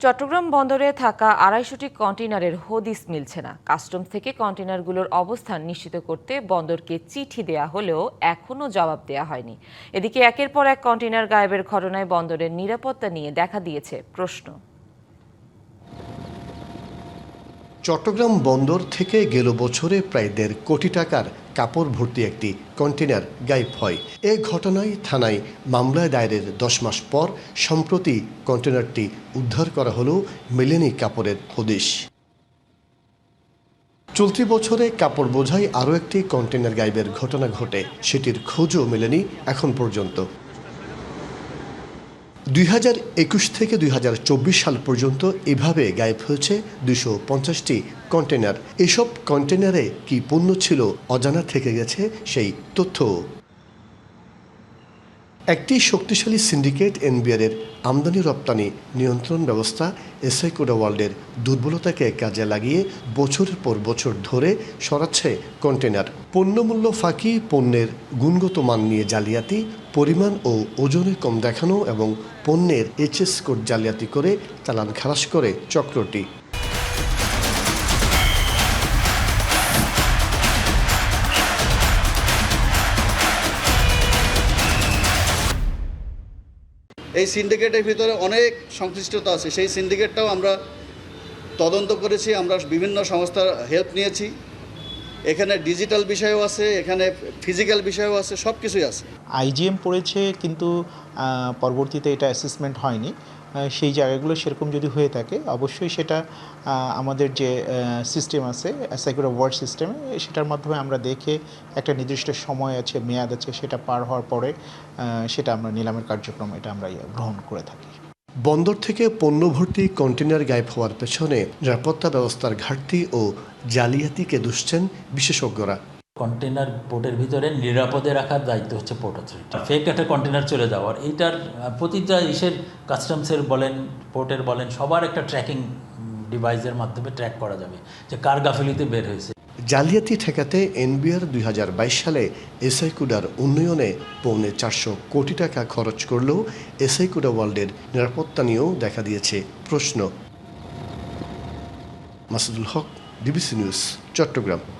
চট্টগ্রাম বন্দরে থাকা ২৫০টি কন্টেইনারের হদিস মিলছে না। কাস্টমস থেকে কন্টেইনারগুলোর অবস্থান নিশ্চিত করতে বন্দরকে চিঠি দেয়া হলেও এখনও জবাব দেয়া হয়নি। এদিকে একের পর এক কন্টেইনার গায়েবের ঘটনায় বন্দরের নিরাপত্তা নিয়ে দেখা দিয়েছে প্রশ্ন। চট্টগ্রাম বন্দর থেকে গেল বছরে প্রায় ১.৫ কোটি টাকার কাপড় ভর্তি একটি কন্টেইনার গায়েব হয়। এ ঘটনায় থানায় মামলা দায়েরের ১০ মাস পর সম্প্রতি কন্টেইনারটি উদ্ধার করা হলেও মেলেনি কাপড়ের হদিস। চলতি বছরে কাপড় বোঝাই আরও একটি কন্টেইনার গায়েবের ঘটনা ঘটে, সেটির খোঁজও মেলেনি এখন পর্যন্ত। ২০২১ থেকে ২০২৪ সাল পর্যন্ত এভাবে গায়েব হয়েছে ২৫০টি কন্টেইনার। এসব কন্টেইনারে কি পণ্য ছিল অজানা থেকে গেছে সেই তথ্য। একটি শক্তিশালী সিন্ডিকেট এনবিআরের আমদানি রপ্তানি নিয়ন্ত্রণ ব্যবস্থা এসআই কোডা ওয়ার্ল্ডের দুর্বলতাকে কাজে লাগিয়ে বছরের পর বছর ধরে সরাচ্ছে কন্টেইনার। পণ্যমূল্য ফাঁকি, পণ্যের গুণগত মান নিয়ে জালিয়াতি, পরিমাণ ও ওজনে কম দেখানো এবং পণ্যের এইচএস কোড জালিয়াতি করে চালান খালাস করে চক্রটি। এই সিন্ডিকেটের ভিতরে অনেক সংশ্লিষ্টতা আছে। সেই সিন্ডিকেটটাও আমরা তদন্ত করেছি, আমরা বিভিন্ন সংস্থার হেল্প নিয়েছি। এখানে ডিজিটাল বিষয়ও আছে, এখানে ফিজিক্যাল বিষয়ও আছে, সব কিছুই আছে। আইজিএম পড়েছে কিন্তু পরবর্তীতে এটা অ্যাসেসমেন্ট হয়নি। সেই জায়গাগুলো সেরকম যদি হয়ে থাকে অবশ্যই সেটা আমাদের যে সিস্টেম আছে এসআই কোডা ওয়ার্ল্ড সিস্টেমে, সেটার মাধ্যমে আমরা দেখে একটা নির্দিষ্ট সময় আছে, মেয়াদ আছে, সেটা পার হওয়ার পরে সেটা আমরা নিলামের কার্যক্রম এটা আমরা গ্রহণ করে থাকি। বন্দর থেকে পণ্য ভর্তি কন্টেইনার গায়েব হওয়ার পেছনে নিরাপত্তা ব্যবস্থার ঘাটতি ও জালিয়াতিকে দুষছেন বিশেষজ্ঞরা। কন্টেইনার পোর্টের ভিতরে নিরাপদে রাখার দায়িত্ব হচ্ছে পোর্ট অথরিটি। ফেক একটা কন্টেইনার চলে যাওয়ার এইটার প্রতিটা কাস্টমসের বলেন, পোর্টের বলেন, সবার একটা ট্র্যাকিং ডিভাইসের মাধ্যমে ট্র্যাক করা যাবে যে কার গাফিলিতে বের হয়েছে। জালিয়াতি ঠেকাতে এনবিআর ২০২২ সালে এসআই কোডার উন্নয়নে পৌনে ৪০০ কোটি টাকা খরচ করলেও এসআই কোডা ওয়ার্ল্ডের নিরাপত্তা নিয়েও দেখা দিয়েছে প্রশ্ন। মাসুদুল হক, ডিবিসি নিউজ, চট্টগ্রাম।